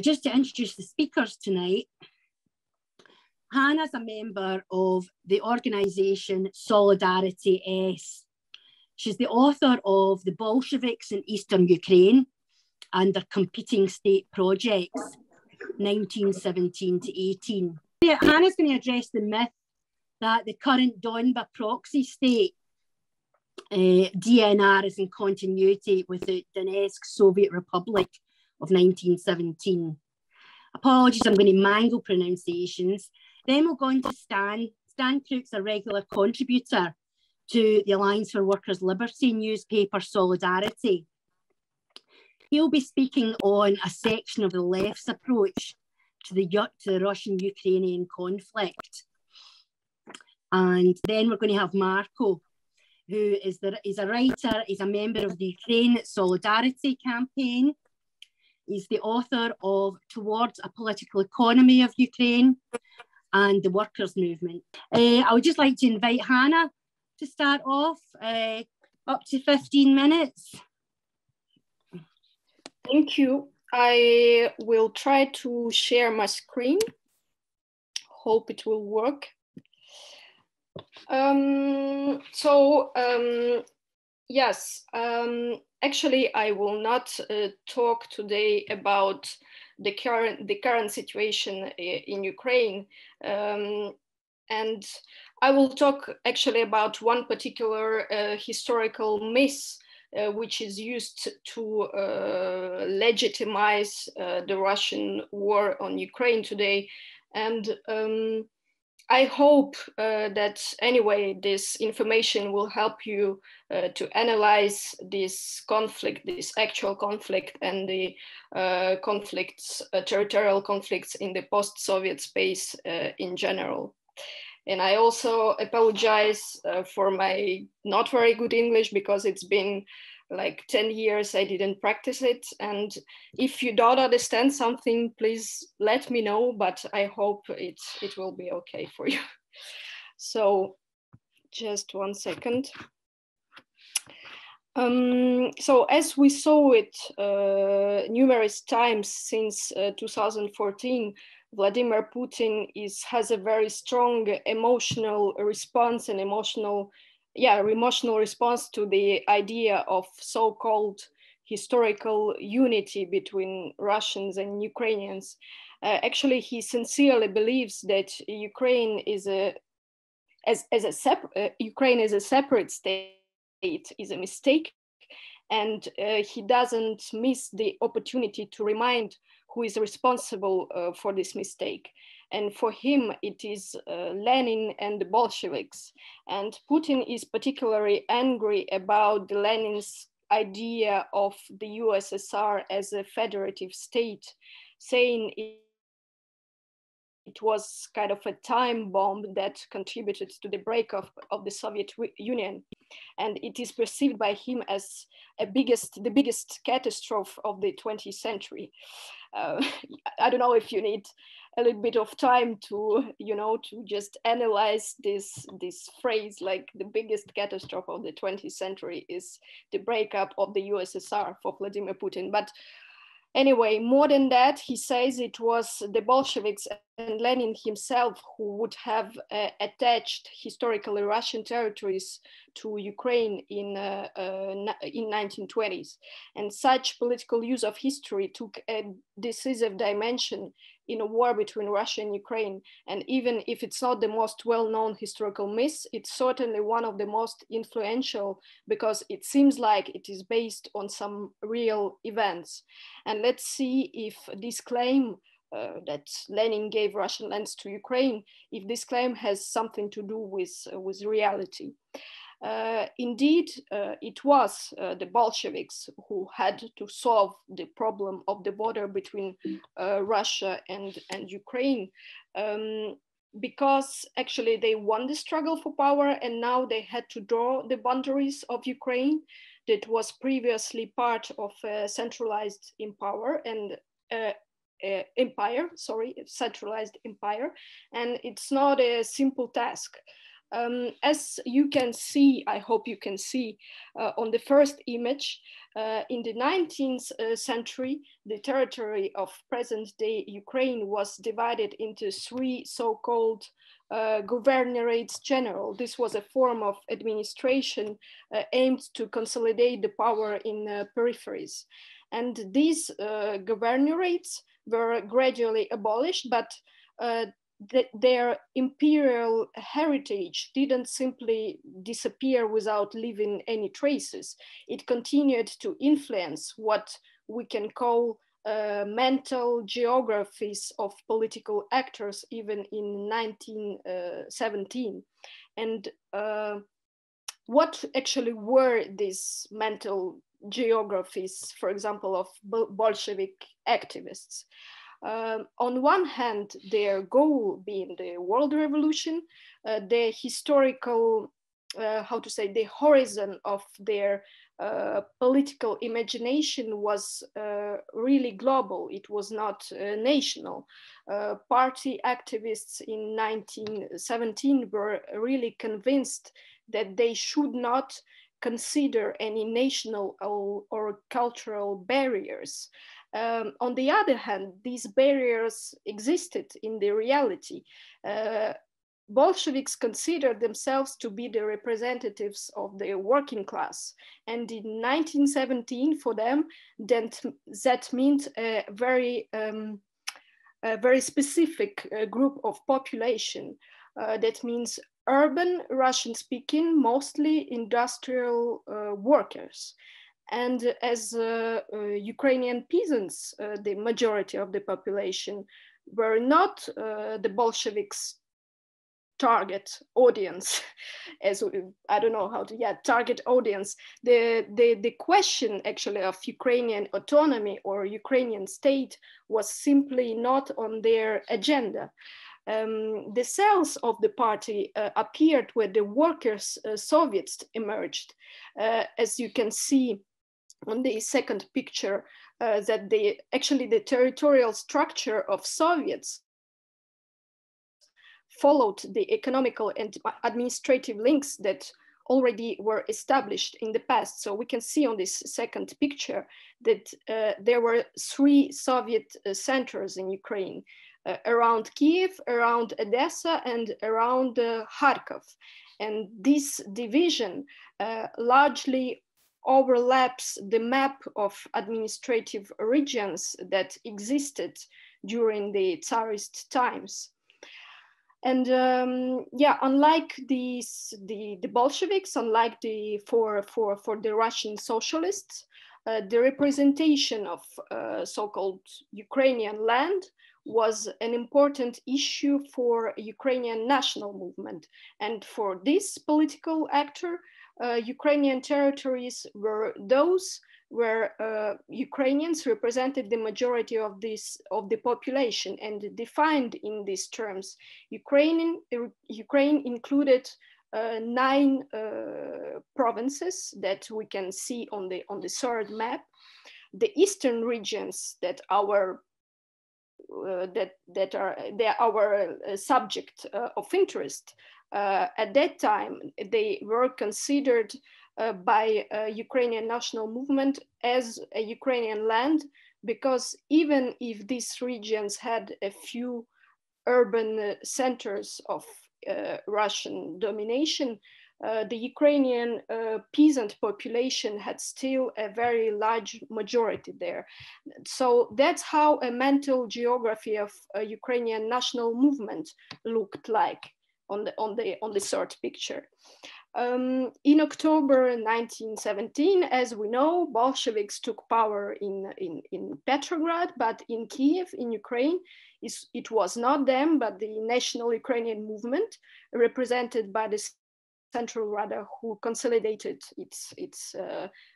Just to introduce the speakers tonight, Hanna's a member of the organisation SolidariteS. She's the author of The Bolsheviks in Eastern Ukraine and Their Competing State Projects, 1917 to 18. Hanna's going to address the myth that the current Donbas proxy state, DNR, is in continuity with the Donestk Soviet Republic of 1917. Apologies, I'm going to mangle pronunciations. Then we'll go on to Stan. Stan Crook's a regular contributor to the Alliance for Workers' Liberty newspaper Solidarity. He'll be speaking on a section of the left's approach to the Russian-Ukrainian conflict. And then we're going to have Marko, who is a writer, he's a member of the Ukraine Solidarity campaign. He's the author of Towards a Political Economy of Ukraine and the Workers' Movement. I would just like to invite Hanna to start off, up to 15 minutes. Thank you. I will try to share my screen. Hope it will work. Yes, actually, I will not talk today about the current situation in Ukraine, and I will talk actually about one particular historical myth which is used to legitimize the Russian war on Ukraine today, and I hope that anyway, this information will help you to analyze this conflict, this actual conflict, and the conflicts, territorial conflicts in the post-Soviet space in general. And I also apologize for my not very good English, because it's been like 10 years I didn't practice it. And if you don't understand something, please let me know, but I hope it will be okay for you. So just 1 second. So as we saw it numerous times since 2014, Vladimir Putin has a very strong emotional response and emotional response to the idea of so-called historical unity between Russians and Ukrainians. Actually, he sincerely believes that Ukraine is a separate state is a mistake, and he doesn't miss the opportunity to remind who is responsible for this mistake. And for him, it is Lenin and the Bolsheviks. And Putin is particularly angry about Lenin's idea of the USSR as a federative state, saying it was kind of a time bomb that contributed to the breakup of the Soviet Union. And it is perceived by him as the biggest catastrophe of the 20th century. I don't know if you need a little bit of time to just analyze this phrase, like the biggest catastrophe of the 20th century is the breakup of the USSR for Vladimir Putin. But anyway, more than that, he says it was the Bolsheviks and Lenin himself who would have attached historically Russian territories to Ukraine in 1920s. And such political use of history took a decisive dimension in a war between Russia and Ukraine. And even if it's not the most well-known historical myth, it's certainly one of the most influential, because it seems like it is based on some real events. And let's see if this claim that Lenin gave Russian lands to Ukraine, if this claim has something to do with reality. Indeed, it was the Bolsheviks who had to solve the problem of the border between Russia and Ukraine, because actually they won the struggle for power, and now they had to draw the boundaries of Ukraine that was previously part of a centralized empire and centralized empire, and it's not a simple task. As you can see, I hope you can see on the first image, in the 19th century, the territory of present-day Ukraine was divided into three so-called governorates general. This was a form of administration aimed to consolidate the power in peripheries. And these governorates were gradually abolished, but their imperial heritage didn't simply disappear without leaving any traces. It continued to influence what we can call mental geographies of political actors even in 1917. And what actually were these mental geographies, for example, of Bolshevik activists? On one hand, their goal being the world revolution, the historical, the horizon of their political imagination was really global. It was not national. Party activists in 1917 were really convinced that they should not consider any national or cultural barriers. On the other hand, these barriers existed in the reality. Bolsheviks considered themselves to be the representatives of the working class. And in 1917, for them, that meant a very specific group of population. That means urban, Russian-speaking, mostly industrial workers. And as Ukrainian peasants, the majority of the population, were not the Bolsheviks' target audience, as I don't know how to, target audience. The question actually of Ukrainian autonomy or Ukrainian state was simply not on their agenda. The cells of the party appeared where the workers' Soviets emerged. As you can see on the second picture, that the territorial structure of Soviets followed the economical and administrative links that already were established in the past. So we can see on this second picture that there were three Soviet centers in Ukraine, around Kiev, around Odessa, and around Kharkov. And this division largely overlaps the map of administrative regions that existed during the Tsarist times. And unlike the Bolsheviks, unlike for the Russian socialists, the representation of so-called Ukrainian land was an important issue for Ukrainian national movement. And for this political actor, Ukrainian territories were those where Ukrainians represented the majority of the population, and defined in these terms. Ukraine included 9 provinces that we can see on the third map. The eastern regions that are our subject of interest. At that time, they were considered by Ukrainian national movement as a Ukrainian land, because even if these regions had a few urban centers of Russian domination, the Ukrainian peasant population had still a very large majority there. So that's how a mental geography of a Ukrainian national movement looked like on the third picture. In October 1917, as we know, Bolsheviks took power in Petrograd, but in Kiev, in Ukraine, it was not them, but the National Ukrainian Movement, represented by the Central Rada, who consolidated its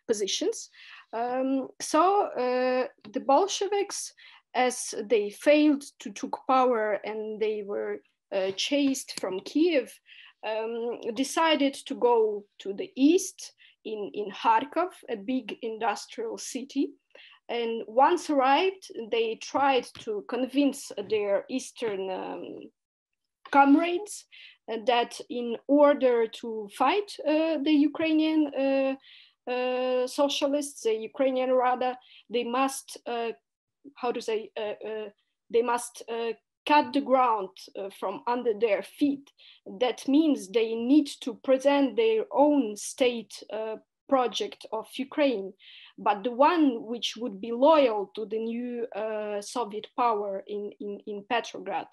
positions. The Bolsheviks, as they failed to take power and they were chased from Kiev, decided to go to the east in Kharkov, a big industrial city. And once arrived, they tried to convince their eastern comrades that in order to fight the Ukrainian socialists, the Ukrainian Rada, they must, they must cut the ground from under their feet. That means they need to present their own state project of Ukraine, but the one which would be loyal to the new Soviet power in Petrograd.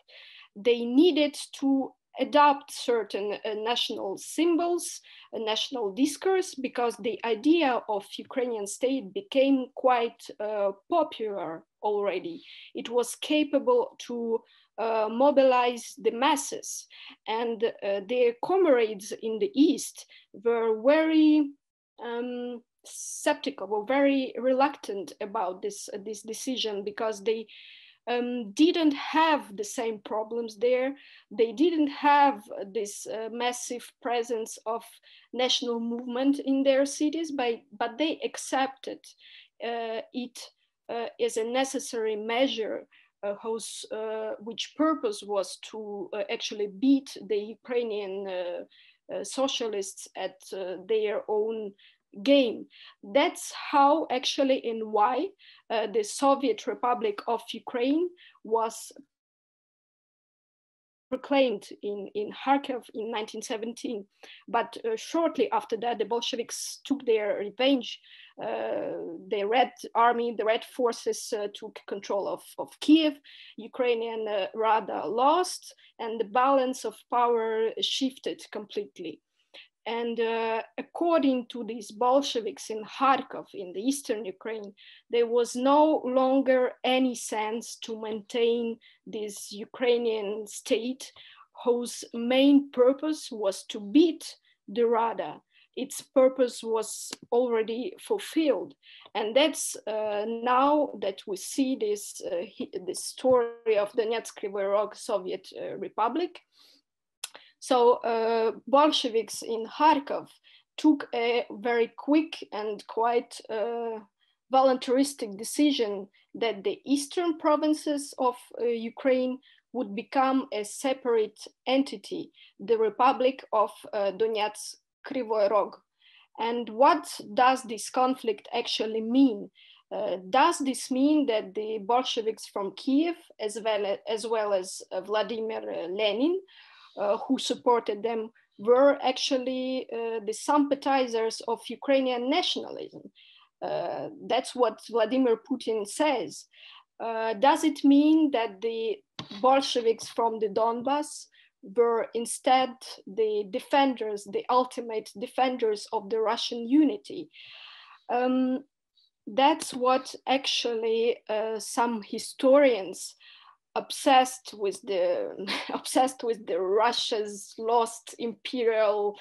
They needed to adopt certain national symbols, a national discourse, because the idea of Ukrainian state became quite popular already. It was capable to mobilize the masses, and their comrades in the East were very skeptical, were very reluctant about this decision, because they didn't have the same problems there. They didn't have this massive presence of national movement in their cities, but they accepted it as a necessary measure which purpose was to actually beat the Ukrainian socialists at their own game. That's how actually and why the Soviet Republic of Ukraine was proclaimed in Kharkov in 1917. But shortly after that, the Bolsheviks took their revenge. The Red Army, the Red Forces took control of Kiev. Ukrainian Rada lost, and the balance of power shifted completely. And according to these Bolsheviks in Kharkov, in the eastern Ukraine, there was no longer any sense to maintain this Ukrainian state, whose main purpose was to beat the Rada. Its purpose was already fulfilled. And that's now that we see this story of Donetsk Soviet Republic. So Bolsheviks in Kharkov took a very quick and quite voluntaristic decision that the eastern provinces of Ukraine would become a separate entity, the Republic of Donetsk Krivoy Rog. And what does this conflict actually mean? Does this mean that the Bolsheviks from Kiev, as well as Vladimir Lenin, who supported them, were actually the sympathizers of Ukrainian nationalism? That's what Vladimir Putin says. Does it mean that the Bolsheviks from the Donbas were instead the defenders, the ultimate defenders of the Russian unity? That's what actually some historians obsessed with the Russia's lost imperial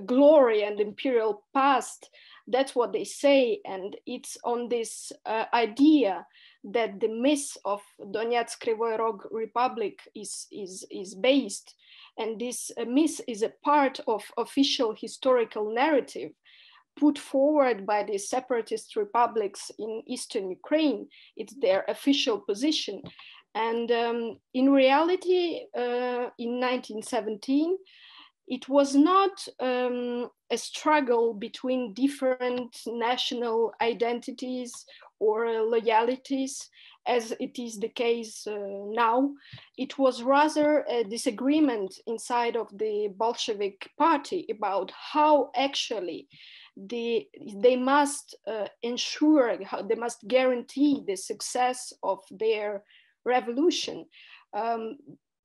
glory and imperial past. That's what they say, and it's on this idea that the myth of Donetsk Krivoy Rog Republic is based, and this myth is a part of official historical narrative put forward by the separatist republics in eastern Ukraine. It's their official position. And in reality, in 1917, it was not a struggle between different national identities or loyalties, as it is the case now. It was rather a disagreement inside of the Bolshevik party about how actually they must ensure, how they must guarantee the success of their revolution.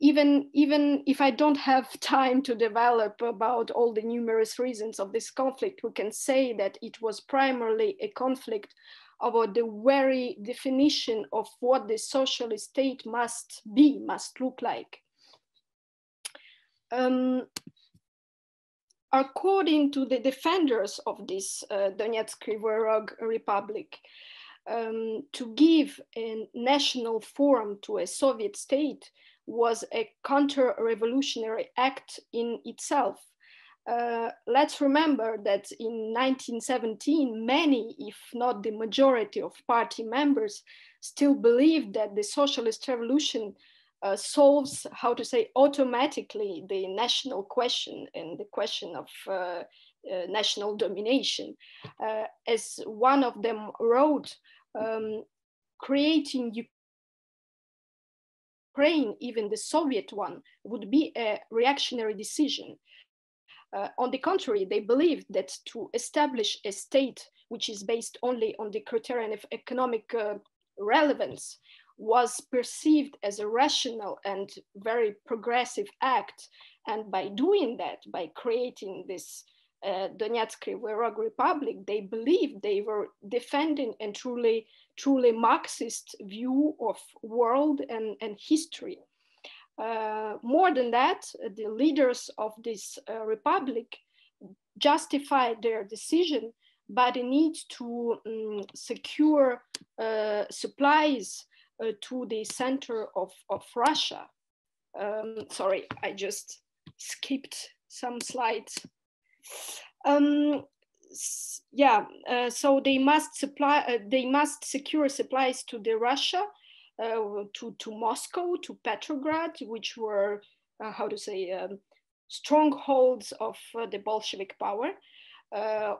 Even if I don't have time to develop about all the numerous reasons of this conflict, we can say that it was primarily a conflict about the very definition of what the socialist state must be, must look like. According to the defenders of this Donetsk Krivoy Rog Republic, to give a national form to a Soviet state was a counter-revolutionary act in itself. Let's remember that in 1917, many, if not the majority of party members, still believed that the socialist revolution solves, how to say, automatically the national question and the question of national domination. As one of them wrote, creating Ukraine, even the Soviet one, would be a reactionary decision. On the contrary, they believed that to establish a state which is based only on the criterion of economic relevance was perceived as a rational and very progressive act. And by doing that, by creating this Donetsk Republic, they believed they were defending a truly Marxist view of world and history. More than that, the leaders of this republic justified their decision by the need to secure supplies to the center of Russia. Sorry, I just skipped some slides. So they must secure supplies to the Russia, to Moscow, to Petrograd, which were, strongholds of the Bolshevik power.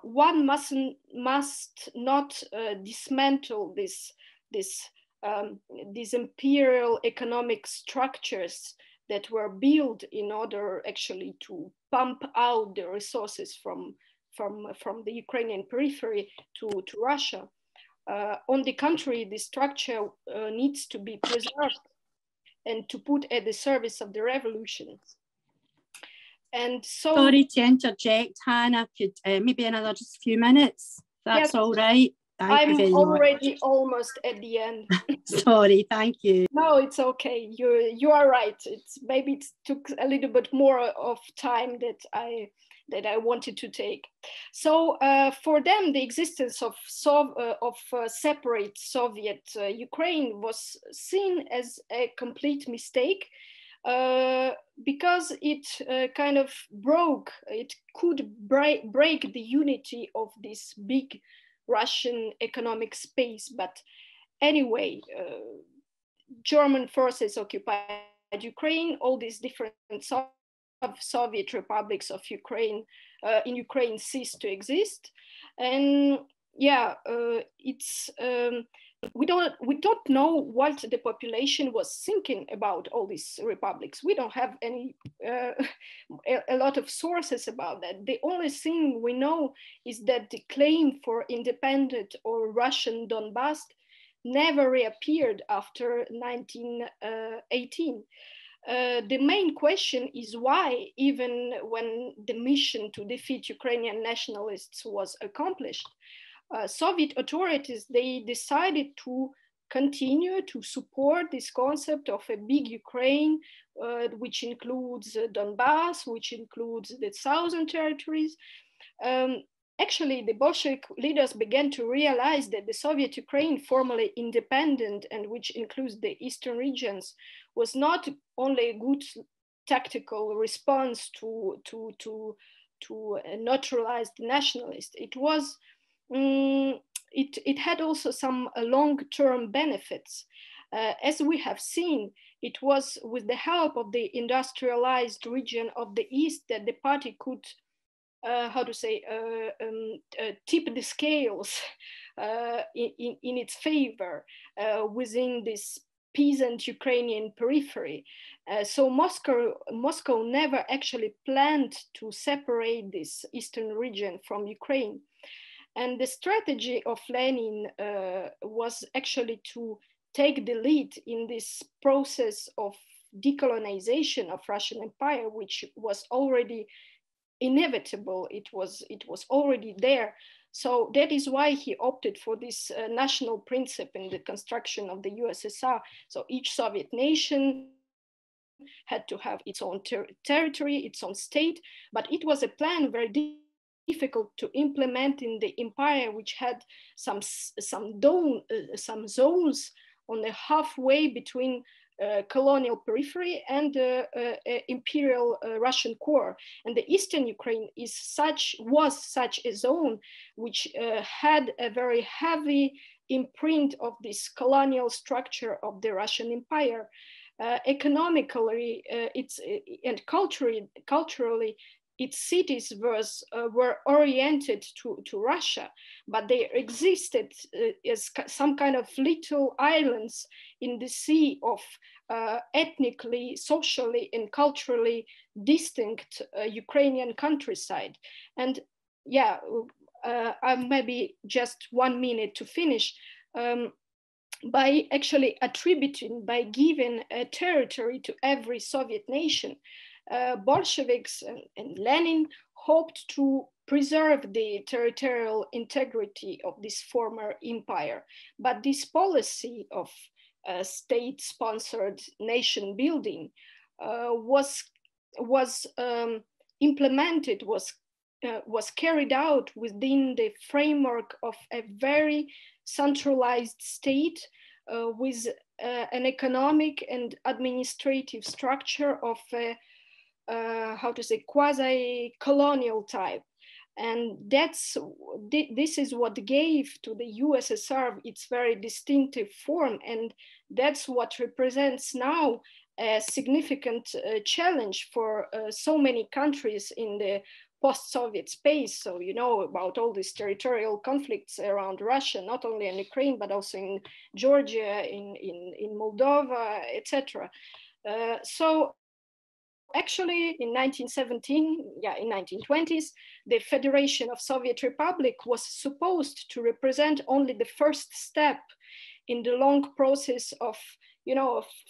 One must not dismantle these imperial economic structures that were built in order actually to pump out the resources from the Ukrainian periphery to Russia. On the contrary, the structure needs to be preserved and to put at the service of the revolution. And so, sorry to interject, Hannah. Could maybe another just a few minutes? That's yes, all right. I'm already almost at the end. Sorry, thank you. No, it's okay. You are right. Maybe it took a little bit more of time that I wanted to take. So for them, the existence of separate Soviet Ukraine was seen as a complete mistake, because it kind of could break the unity of this big Russian economic space. But anyway, German forces occupied Ukraine, all these different Soviet republics of Ukraine in Ukraine ceased to exist. And we don't know what the population was thinking about all these republics. We don't have any a lot of sources about that. The only thing we know is that the claim for independent or Russian Donbas never reappeared after 1918. The main question is why, even when the mission to defeat Ukrainian nationalists was accomplished, Soviet authorities, they decided to continue to support this concept of a big Ukraine, which includes Donbas, which includes the southern territories. Actually, the Bolshevik leaders began to realize that the Soviet Ukraine, formerly independent and which includes the eastern regions, was not only a good tactical response to neutralize the nationalists. It was it had also some long-term benefits. As we have seen, it was with the help of the industrialized region of the East that the party could tip the scales in its favor within this peasant Ukrainian periphery. So Moscow never actually planned to separate this eastern region from Ukraine. And the strategy of Lenin was actually to take the lead in this process of decolonization of Russian Empire, which was already inevitable. It was already there. So that is why he opted for this national principle in the construction of the USSR. So each Soviet nation had to have its own territory, its own state, but it was a plan very difficult to implement in the empire, which had some zones on the halfway between colonial periphery and imperial Russian core. And the eastern Ukraine was such a zone which had a very heavy imprint of this colonial structure of the Russian Empire. economically, and culturally, its cities were oriented to Russia, but they existed as some kind of little islands in the sea of ethnically, socially, and culturally distinct Ukrainian countryside. And yeah, maybe just 1 minute to finish. By actually attributing, by giving a territory to every Soviet nation, Bolsheviks and Lenin hoped to preserve the territorial integrity of this former empire. But this policy of state-sponsored nation building was implemented, was carried out within the framework of a very centralized state with an economic and administrative structure of quasi-colonial type. And this is what gave to the USSR its very distinctive form. And that's what represents now a significant challenge for so many countries in the post-Soviet space. So you know about all these territorial conflicts around Russia, not only in Ukraine, but also in Georgia, in Moldova, etc. So actually in 1917, in 1920s, the Federation of Soviet Republic was supposed to represent only the first step in the long process of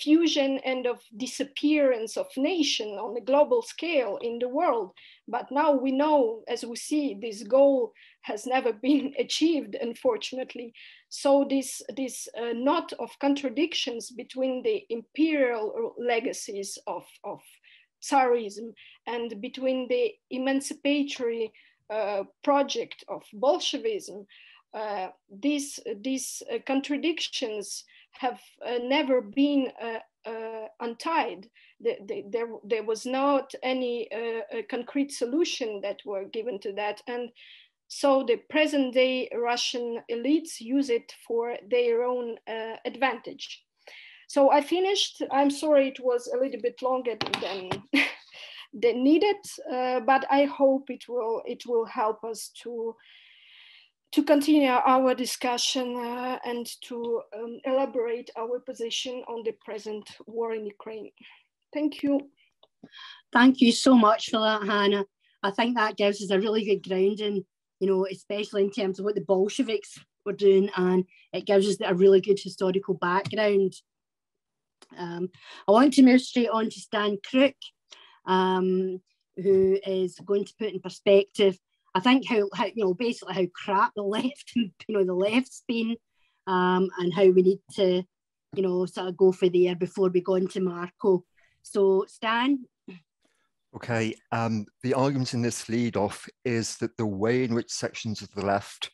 fusion and of disappearance of nation on a global scale in the world. But now we know, as we see, this goal has never been achieved, unfortunately. So this knot of contradictions between the imperial legacies of Tsarism and between the emancipatory project of Bolshevism, these contradictions have never been untied. There was not any concrete solution that were given to that. And so the present day Russian elites use it for their own advantage. So I finished. I'm sorry it was a little bit longer than than needed, but I hope it will help us to continue our discussion and to elaborate our position on the present war in Ukraine. Thank you. Thank you so much for that, Hannah. I think that gives us a really good grounding, especially in terms of what the Bolsheviks were doing, and it gives us a really good historical background. I want to move straight on to Stan Crook, who is going to put in perspective, I think, how basically how crap the left, the left's been, and how we need to, sort of go for there before we go into Marko. So, Stan. Okay, the argument in this lead-off is that the way in which sections of the left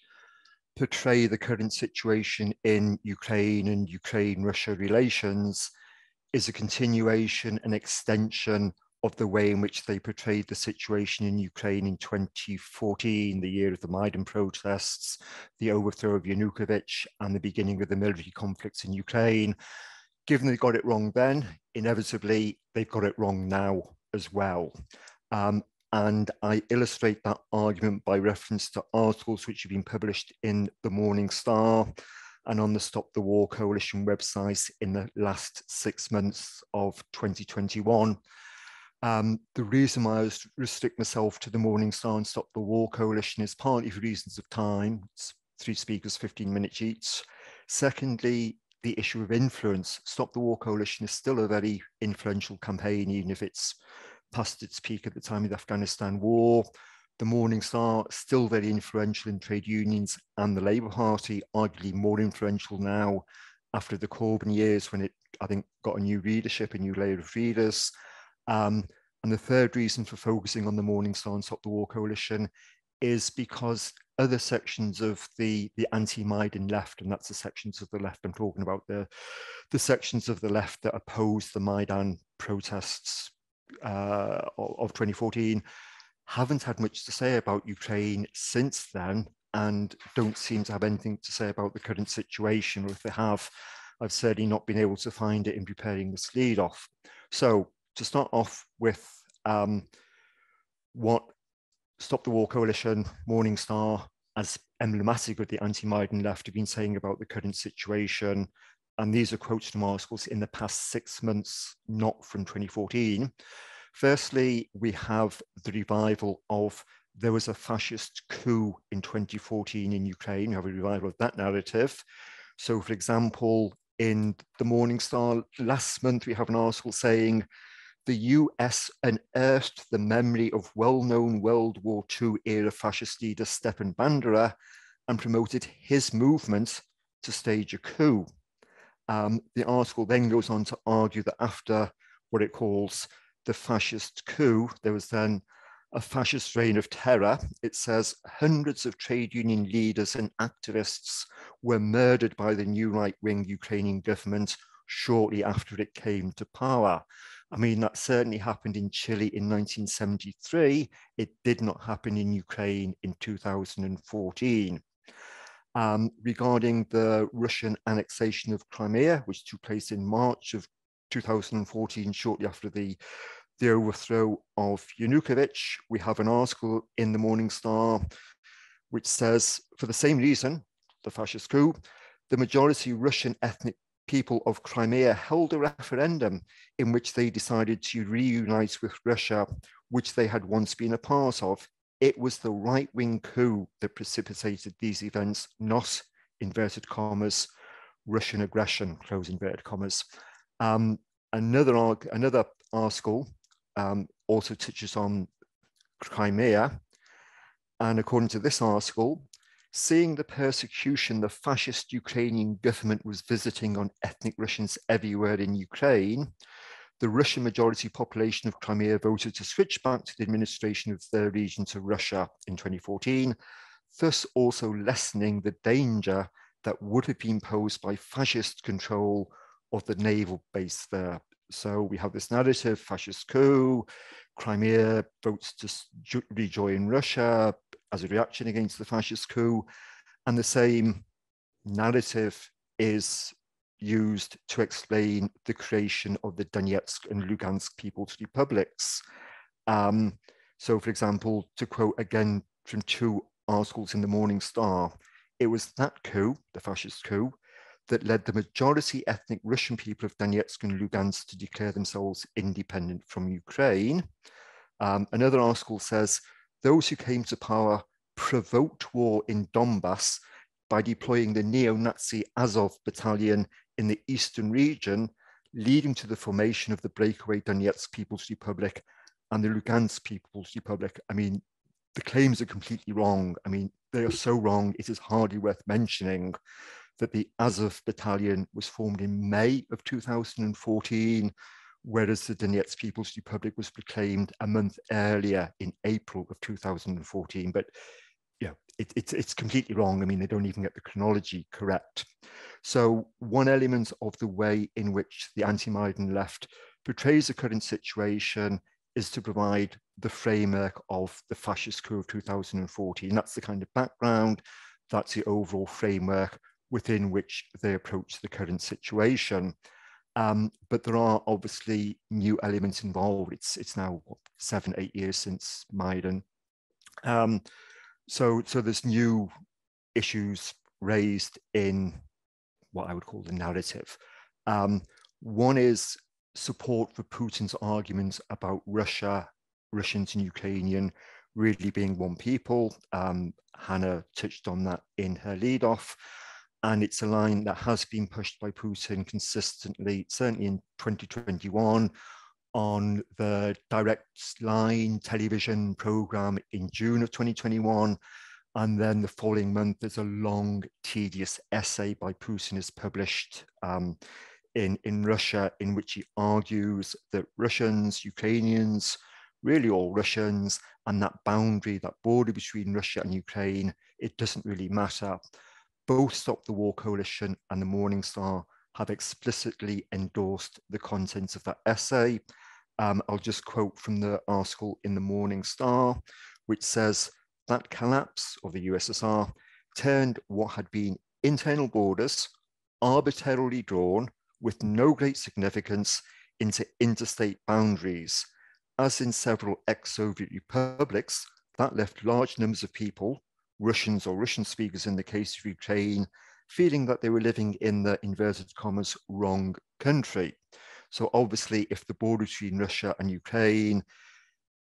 portray the current situation in Ukraine and Ukraine-Russia relations is a continuation and extension of the way in which they portrayed the situation in Ukraine in 2014, the year of the Maidan protests, the overthrow of Yanukovych, and the beginning of the military conflicts in Ukraine. Given they got it wrong then, inevitably, they've got it wrong now as well. And I illustrate that argument by reference to articles which have been published in the Morning Star and on the Stop the War Coalition website in the last 6 months of 2021. The reason why I restrict myself to the Morning Star and Stop the War Coalition is partly for reasons of time. It's 3 speakers, 15 minutes each. Secondly, the issue of influence. Stop the War Coalition is still a very influential campaign, even if it's past its peak at the time of the Afghanistan war. The Morning Star, still very influential in trade unions and the Labour Party, arguably more influential now after the Corbyn years when it, I think, got a new readership, a new layer of readers. And the third reason for focusing on the Morning Star and Stop the War Coalition is because other sections of the anti-Maidan left, and that's the sections of the left I'm talking about, the sections of the left that opposed the Maidan protests of 2014, haven't had much to say about Ukraine since then, and don't seem to have anything to say about the current situation, or if they have, I've certainly not been able to find it in preparing this lead off. So to start off with what Stop the War Coalition, Morning Star, as emblematic of the anti-Maidan left, have been saying about the current situation. And these are quotes from articles in the past 6 months, not from 2014. Firstly, we have the revival of there was a fascist coup in 2014 in Ukraine. We have a revival of that narrative. So, for example, in the Morning Star last month, we have an article saying the US unearthed the memory of well-known World War II era fascist leader Stepan Bandera and promoted his movement to stage a coup. The article then goes on to argue that after what it calls the fascist coup, there was then a fascist reign of terror. It says hundreds of trade union leaders and activists were murdered by the new right-wing Ukrainian government shortly after it came to power. I mean, that certainly happened in Chile in 1973. It did not happen in Ukraine in 2014. Regarding the Russian annexation of Crimea, which took place in March of 2014, shortly after the overthrow of Yanukovych, we have an article in the Morning Star which says, for the same reason, the fascist coup, the majority Russian ethnic people of Crimea held a referendum in which they decided to reunite with Russia, which they had once been a part of. It was the right-wing coup that precipitated these events, not, inverted commas, Russian aggression, close inverted commas. Another article also touches on Crimea. And according to this article, seeing the persecution the fascist Ukrainian government was visiting on ethnic Russians everywhere in Ukraine, the Russian majority population of Crimea voted to switch back to the administration of their region to Russia in 2014, thus also lessening the danger that would have been posed by fascist control of the naval base there. So we have this narrative, fascist coup, Crimea votes to rejoin Russia as a reaction against the fascist coup, and the same narrative is used to explain the creation of the Donetsk and Lugansk People's Republics. So, for example, to quote again from 2 articles in the Morning Star, it was that coup, the fascist coup, that led the majority ethnic Russian people of Donetsk and Lugansk to declare themselves independent from Ukraine. Another article says, those who came to power provoked war in Donbas by deploying the neo-Nazi Azov battalion in the eastern region, leading to the formation of the breakaway Donetsk People's Republic and the Lugansk People's Republic. I mean, the claims are completely wrong. I mean, they are so wrong, it is hardly worth mentioning that the Azov battalion was formed in May of 2014, whereas the Donetsk People's Republic was proclaimed a month earlier in April of 2014. But yeah, it's completely wrong. I mean, they don't even get the chronology correct. So one element of the way in which the anti-Maidan left portrays the current situation is to provide the framework of the fascist coup of 2014. That's the kind of background, that's the overall framework within which they approach the current situation. But there are obviously new elements involved. It's now what, 7-8 years since Maidan. So there's new issues raised in what I would call the narrative. One is support for Putin's arguments about Russians and Ukrainian really being one people. Hanna touched on that in her lead-off. And it's a line that has been pushed by Putin consistently, certainly in 2021, on the Direct Line television program in June of 2021. And then the following month, there's a long, tedious essay by Putin is published in Russia, in which he argues that Russians, Ukrainians, really all Russians, and that boundary, that border between Russia and Ukraine, it doesn't really matter. Both Stop the War Coalition and the Morning Star have explicitly endorsed the contents of that essay. I'll just quote from the article in the Morning Star, which says that collapse of the USSR turned what had been internal borders arbitrarily drawn with no great significance into interstate boundaries. As in several ex-Soviet republics, that left large numbers of people, Russians or Russian speakers in the case of Ukraine, feeling that they were living in the inverted commas wrong country. So obviously, if the border between Russia and Ukraine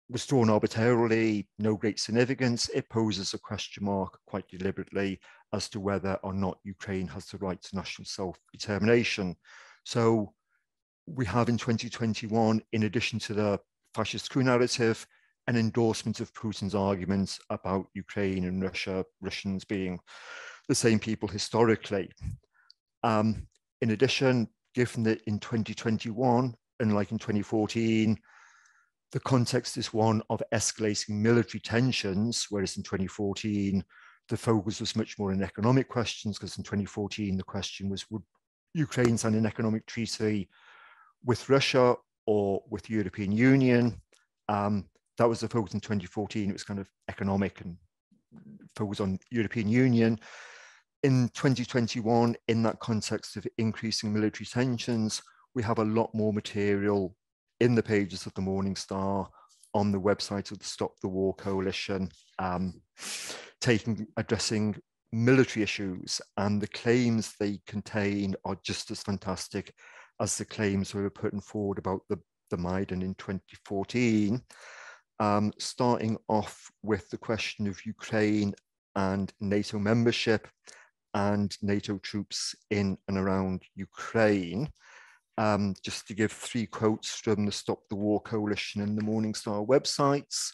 was drawn arbitrarily, no great significance, it poses a question mark quite deliberately as to whether or not Ukraine has the right to national self-determination. So we have in 2021, in addition to the fascist coup narrative, an endorsement of Putin's arguments about Ukraine and Russia, Russians being the same people historically. In addition, given that in 2021, unlike in 2014, the context is one of escalating military tensions, whereas in 2014, the focus was much more on economic questions, because in 2014, the question was, would Ukraine sign an economic treaty with Russia or with the European Union? That was the focus in 2014. It was kind of economic and focused on European Union. In 2021, in that context of increasing military tensions, we have a lot more material in the pages of the Morning Star, on the website of the Stop the War Coalition, addressing military issues, and the claims they contain are just as fantastic as the claims we were putting forward about the Maidan in 2014, starting off with the question of Ukraine and NATO membership and NATO troops in and around Ukraine. Just to give 3 quotes from the Stop the War Coalition and the Morning Star websites.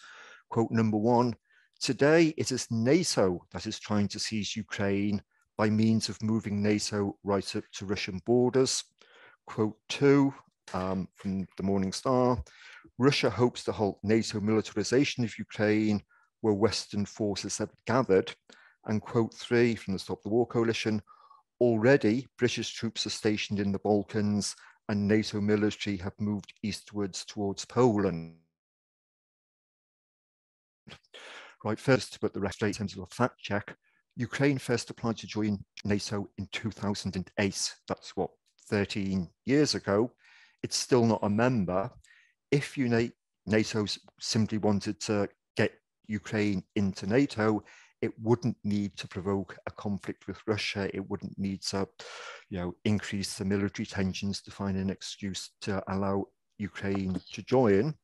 Quote number 1, today it is NATO that is trying to seize Ukraine by means of moving NATO right up to Russian borders. Quote 2 from the Morning Star, Russia hopes to halt NATO militarization of Ukraine where Western forces have gathered. And quote 3 from the Stop the War Coalition, already British troops are stationed in the Balkans and NATO military have moved eastwards towards Poland. Right, first, but the rest in terms of a fact check, Ukraine first applied to join NATO in 2008. That's what, 13 years ago. It's still not a member. If NATO simply wanted to get Ukraine into NATO, it wouldn't need to provoke a conflict with Russia. It wouldn't need to, increase the military tensions to find an excuse to allow Ukraine to join.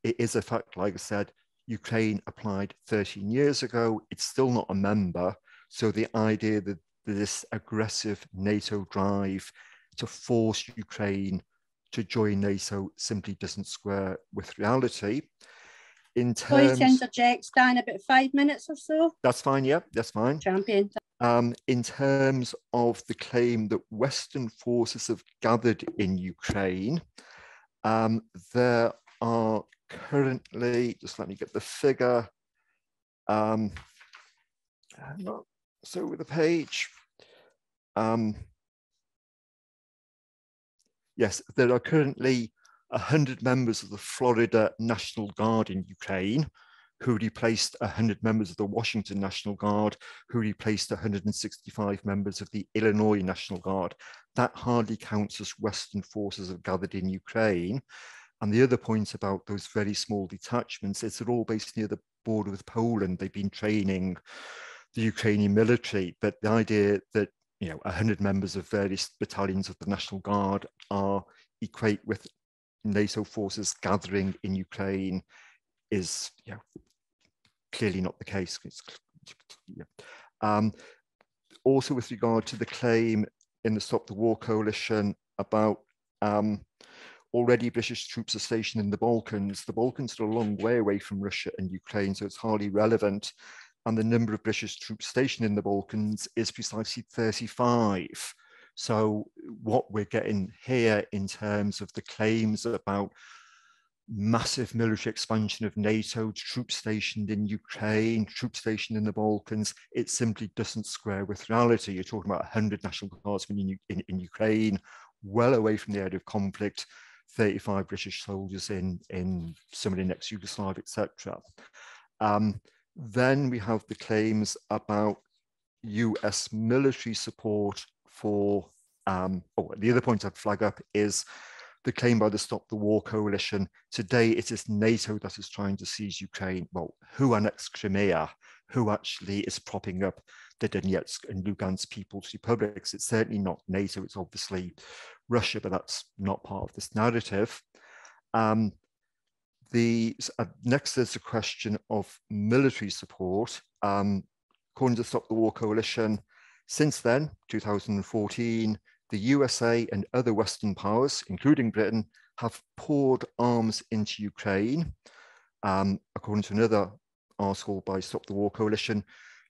It is a fact, like I said, Ukraine applied 13 years ago. It's still not a member. So the idea that this aggressive NATO drive to force Ukraine to join NATO simply doesn't square with reality. Sorry to interject, Stan, about 5 minutes or so. That's fine, yeah, that's fine. Champion. In terms of the claim that Western forces have gathered in Ukraine, there are currently, just let me get the figure, so with the page, yes, there are currently 100 members of the Florida National Guard in Ukraine, who replaced 100 members of the Washington National Guard, who replaced 165 members of the Illinois National Guard. That hardly counts as Western forces have gathered in Ukraine. And the other point about those very small detachments is they're all based near the border with Poland. They've been training the Ukrainian military, but the idea that 100 members of various battalions of the National Guard equate with NATO forces gathering in Ukraine is clearly not the case. Also, with regard to the claim in the Stop the War Coalition about already British troops are stationed in the Balkans are a long way away from Russia and Ukraine, so it's hardly relevant. And the number of British troops stationed in the Balkans is precisely 35. So what we're getting here in terms of the claims about massive military expansion of NATO, troops stationed in Ukraine, troops stationed in the Balkans, it simply doesn't square with reality. You're talking about 100 National Guardsmen in Ukraine, well away from the area of conflict, 35 British soldiers in some of the next Yugoslavia, etc. Then we have the claims about US military support for The other point I'd flag up is the claim by the Stop the War coalition. Today, it is NATO that is trying to seize Ukraine. Well, who annexed Crimea? Who actually is propping up the Donetsk and Lugansk People's Republics? It's certainly not NATO, it's obviously Russia, but that's not part of this narrative. Next, there's a question of military support. According to Stop the War coalition, since then, 2014, the USA and other Western powers, including Britain, have poured arms into Ukraine. According to another article by Stop the War coalition,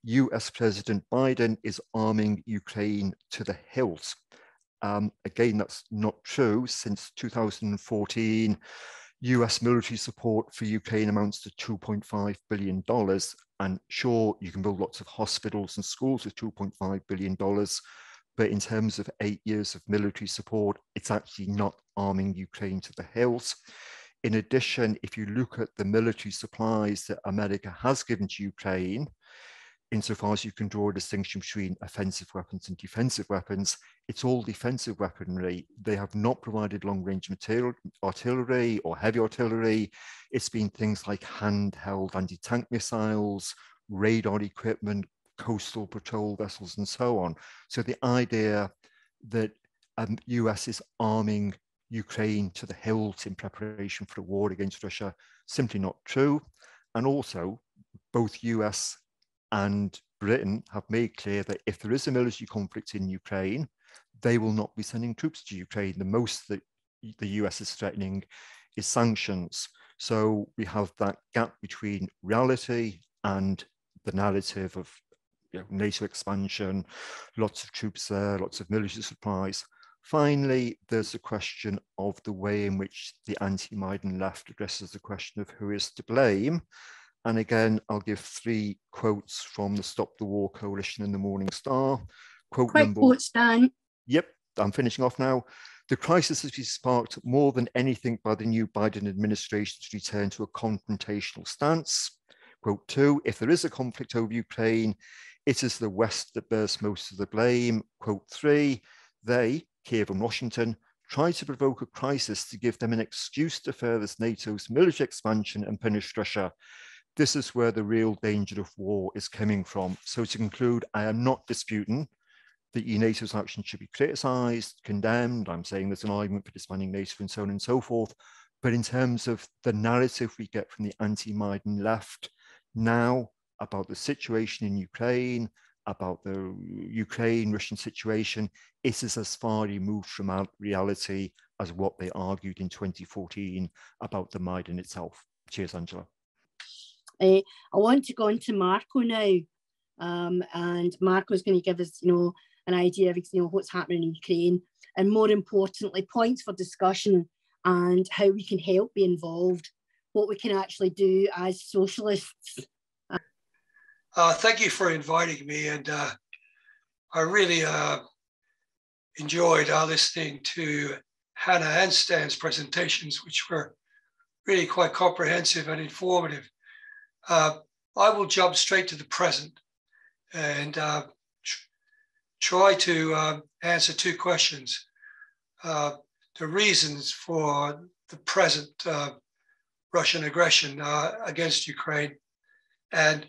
US President Biden is arming Ukraine to the hilt. Again, that's not true. Since 2014, US military support for Ukraine amounts to $2.5 billion. And sure, you can build lots of hospitals and schools with $2.5 billion. But in terms of 8 years of military support, it's actually not arming Ukraine to the hilt. In addition, if you look at the military supplies that America has given to Ukraine, insofar as you can draw a distinction between offensive weapons and defensive weapons, it's all defensive weaponry. They have not provided long-range artillery or heavy artillery. It's been things like handheld anti-tank missiles, radar equipment, coastal patrol vessels, and so on. So the idea that US is arming Ukraine to the hilt in preparation for a war against Russia, simply not true. And also, both US and Britain have made clear that if there is a military conflict in Ukraine, they will not be sending troops to Ukraine. The most that the US is threatening is sanctions. So we have that gap between reality and the narrative of NATO expansion, lots of troops there, lots of military supplies. Finally, there's the question of the way in which the anti-Maidan left addresses the question of who is to blame. And again, I'll give 3 quotes from the Stop the War coalition in the Morning Star. Quote Quick number... quotes, Dan. Yep, I'm finishing off now. The crisis has been sparked more than anything by the new Biden administration to return to a confrontational stance. Quote 2, if there is a conflict over Ukraine, it is the West that bears most of the blame. Quote 3, they, Kiev and Washington, try to provoke a crisis to give them an excuse to further NATO's military expansion and punish Russia. This is where the real danger of war is coming from. So to conclude, I am not disputing that NATO's actions should be criticised, condemned. I'm saying there's an argument for disbanding NATO and so on and so forth. But in terms of the narrative we get from the anti-Maidan left now about the situation in Ukraine, about the Ukraine-Russian situation, it is as far removed from reality as what they argued in 2014 about the Maidan itself. Cheers, Angela. I want to go on to Marko now, and Marko is going to give us, an idea of, what's happening in Ukraine, and more importantly, points for discussion and how we can help be involved, what we can actually do as socialists. Thank you for inviting me, and I really enjoyed listening to Hanna and Stan's presentations, which were really quite comprehensive and informative. I will jump straight to the present and try to answer 2 questions. The reasons for the present Russian aggression against Ukraine, and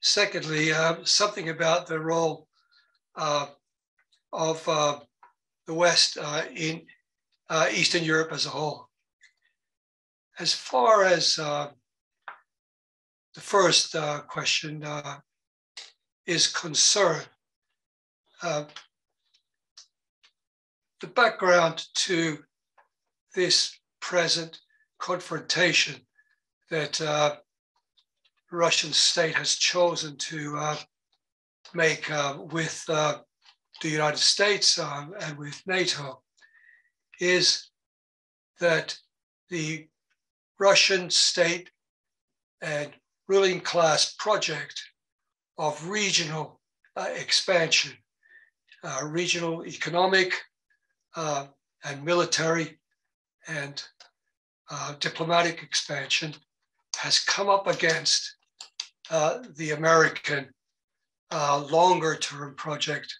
secondly, something about the role of the West in Eastern Europe as a whole. As far as the first question is concerned, the background to this present confrontation that the Russian state has chosen to make with the United States and with NATO is that the Russian state and ruling class project of regional expansion, regional economic and military and diplomatic expansion has come up against the American longer term project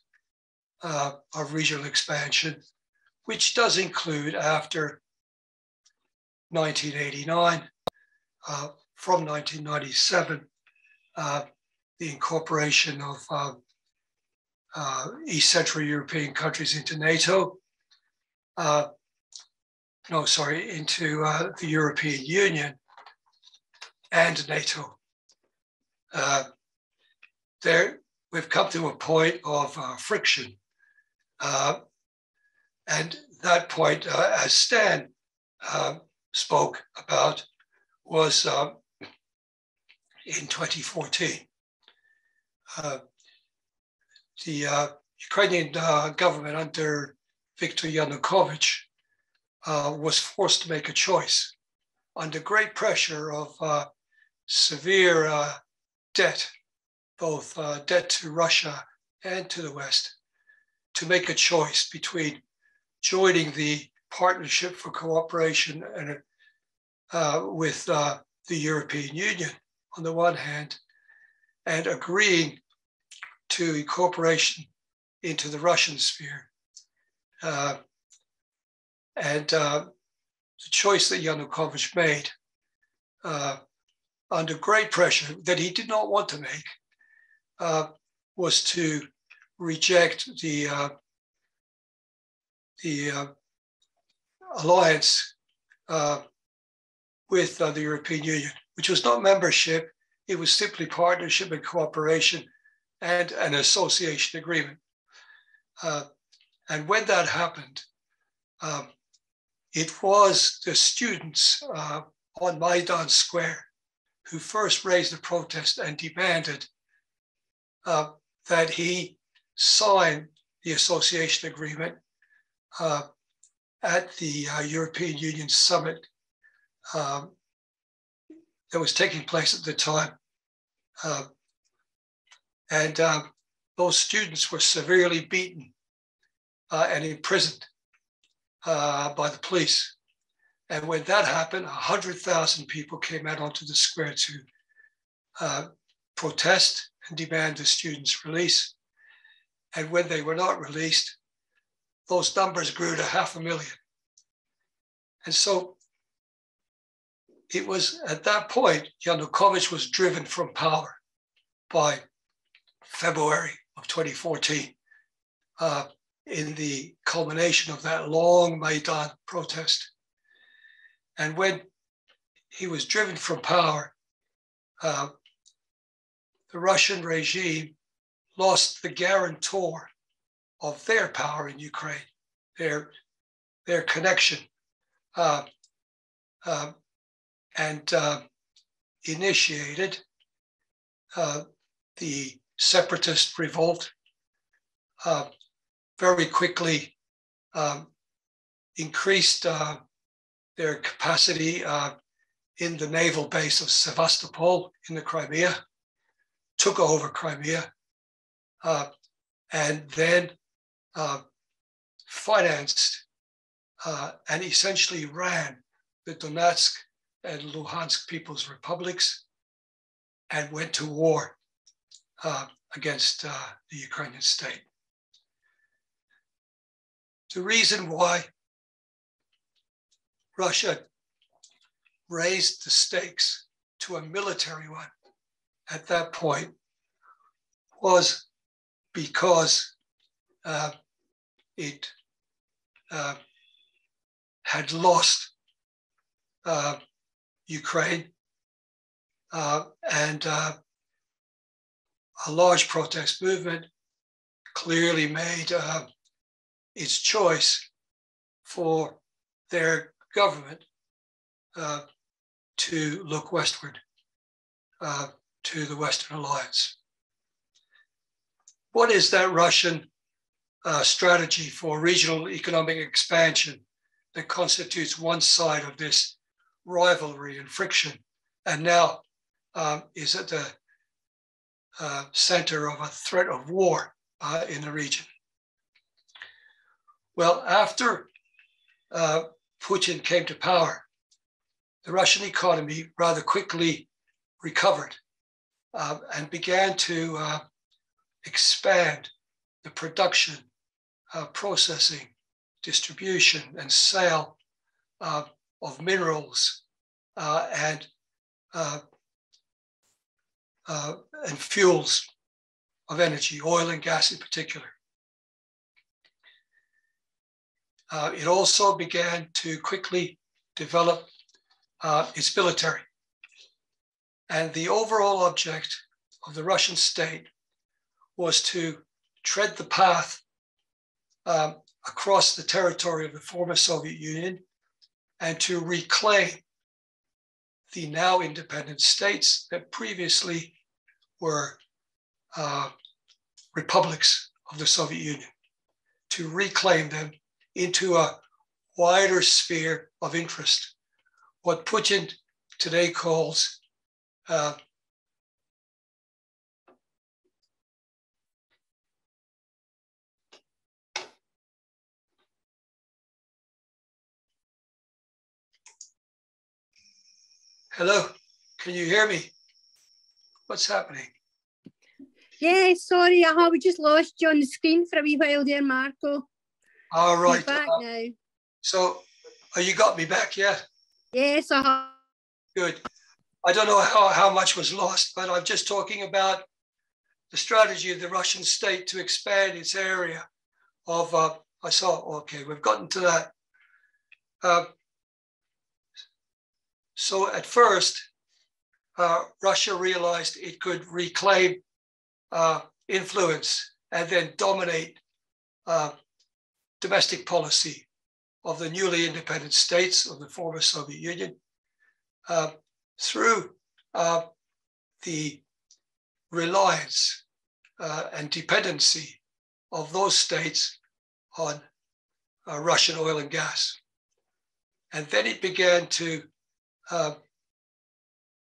of regional expansion, which does include after 1989, from 1997, the incorporation of East Central European countries into NATO, into the European Union and NATO. We've come to a point of friction. And that point, as Stan spoke about, was in 2014. The Ukrainian government under Viktor Yanukovych was forced to make a choice under great pressure of severe debt, both debt to Russia and to the West, to make a choice between joining the Partnership for Cooperation and with the European Union on the one hand, and agreeing to incorporation into the Russian sphere. The choice that Yanukovych made under great pressure that he did not want to make was to reject the alliance with the European Union, which was not membership, it was simply partnership and cooperation and an association agreement. And when that happened, it was the students on Maidan Square who first raised the protest and demanded that he sign the association agreement at the European Union summit that was taking place at the time. Those students were severely beaten and imprisoned by the police. And when that happened, 100,000 people came out onto the square to protest and demand the students' release. And when they were not released, those numbers grew to 500,000. And so it was at that point, Yanukovych was driven from power by February of 2014 in the culmination of that long Maidan protest. And when he was driven from power, the Russian regime lost the guarantor of their power in Ukraine, their connection, and initiated the separatist revolt, very quickly increased their capacity in the naval base of Sevastopol in the Crimea, took over Crimea, and then financed and essentially ran the Donetsk and Luhansk People's Republics and went to war against the Ukrainian state. The reason why Russia raised the stakes to a military one at that point was because it had lost Ukraine and a large protest movement clearly made its choice for their government to look westward to the Western Alliance. What is that Russian strategy for regional economic expansion that constitutes one side of this rivalry and friction, and now is at the center of a threat of war in the region? Well, after Putin came to power, the Russian economy rather quickly recovered and began to expand the production processing, distribution, and sale of minerals and fuels of energy, oil and gas in particular. It also began to quickly develop its military. And the overall object of the Russian state was to tread the path across the territory of the former Soviet Union and to reclaim the now independent states that previously were republics of the Soviet Union, to reclaim them into a wider sphere of interest, what Putin today calls hello, can you hear me? What's happening? Yeah, sorry, we just lost you on the screen for a wee while there, Marko. All right. You're back now. So, you got me back, yeah? Yes, Good. I don't know how much was lost, but I'm just talking about the strategy of the Russian state to expand its area of, okay, we've gotten to that. So at first, Russia realized it could reclaim influence and then dominate domestic policy of the newly independent states of the former Soviet Union through the reliance and dependency of those states on Russian oil and gas. And then it began to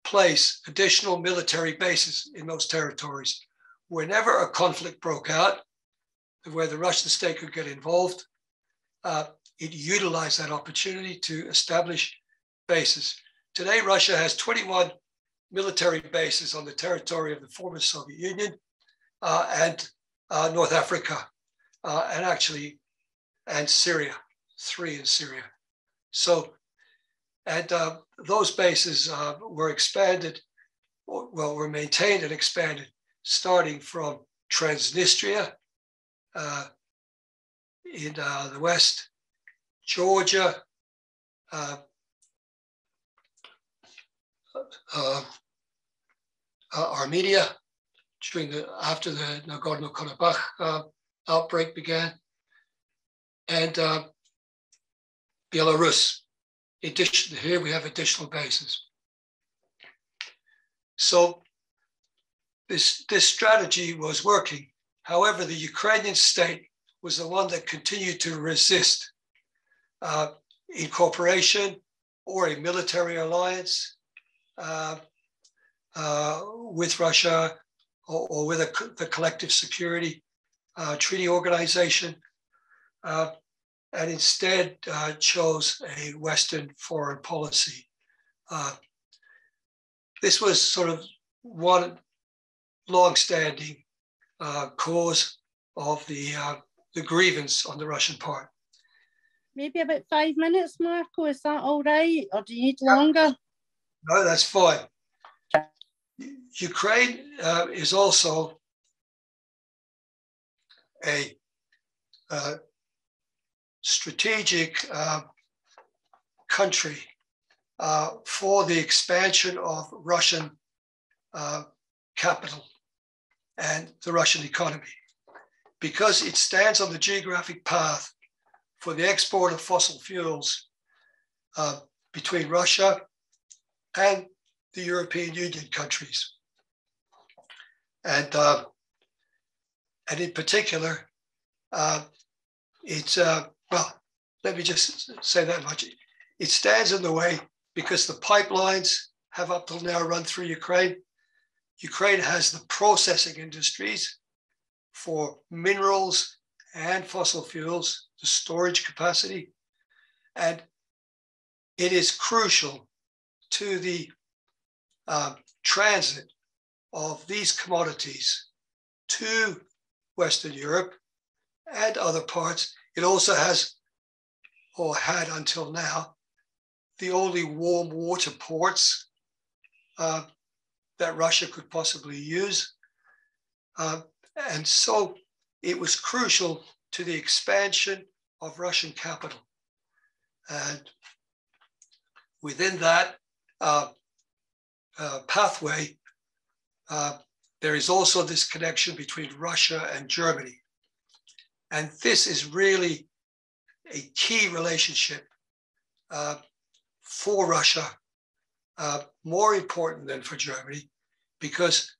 place additional military bases in those territories. Whenever a conflict broke out, where the Russian state could get involved, it utilized that opportunity to establish bases. Today, Russia has 21 military bases on the territory of the former Soviet Union and North Africa, and Syria, 3 in Syria. So, and those bases were expanded, were maintained and expanded, starting from Transnistria in the west, Georgia, Armenia, after the Nagorno-Karabakh outbreak began, and Belarus. In addition, here we have additional bases. So this strategy was working. However, the Ukrainian state was the one that continued to resist incorporation or a military alliance with Russia or with the Collective Security Treaty Organization, and instead chose a Western foreign policy. This was sort of one long-standing cause of the grievance on the Russian part. Maybe about 5 minutes, Marko. Is that all right? Or do you need longer? No, that's fine. Ukraine is also a strategic country for the expansion of Russian capital and the Russian economy, because it stands on the geographic path for the export of fossil fuels between Russia and the European Union countries. And in particular, it's, well, let me just say that much. It stands in the way because the pipelines have up till now run through Ukraine. Ukraine has the processing industries for minerals and fossil fuels, the storage capacity, and it is crucial to the transit of these commodities to Western Europe and other parts. It also has, or had until now, the only warm water ports that Russia could possibly use. And so it was crucial to the expansion of Russian capital. And within that pathway, there is also this connection between Russia and Germany. And this is really a key relationship for Russia, more important than for Germany, because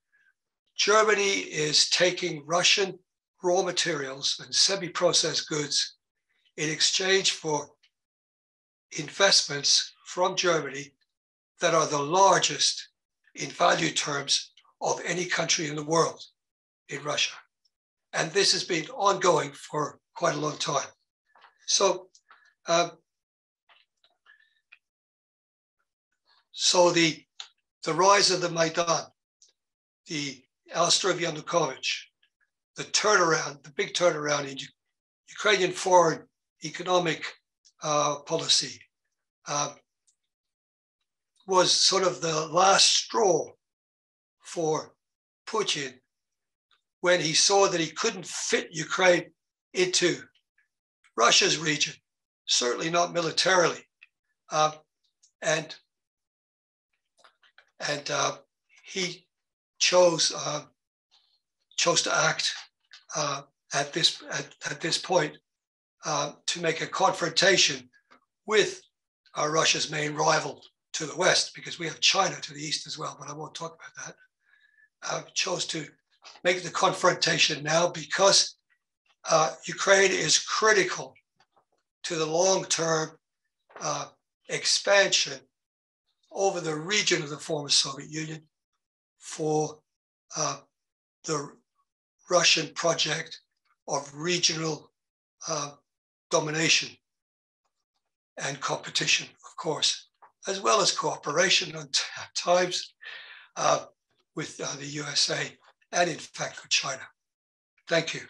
Germany is taking Russian raw materials and semi-processed goods in exchange for investments from Germany that are the largest in value terms of any country in the world in Russia. And this has been ongoing for quite a long time. So, the rise of the Maidan, the ouster of Yanukovych, the turnaround, the big turnaround in Ukrainian foreign economic policy was sort of the last straw for Putin when he saw that he couldn't fit Ukraine into Russia's region, certainly not militarily. And he chose to act at this point to make a confrontation with Russia's main rival to the west, because we have China to the east as well, but I won't talk about that. Chose to make the confrontation now because Ukraine is critical to the long-term expansion over the region of the former Soviet Union for the Russian project of regional domination and competition, of course, as well as cooperation at times with the USA and in fact with China. Thank you.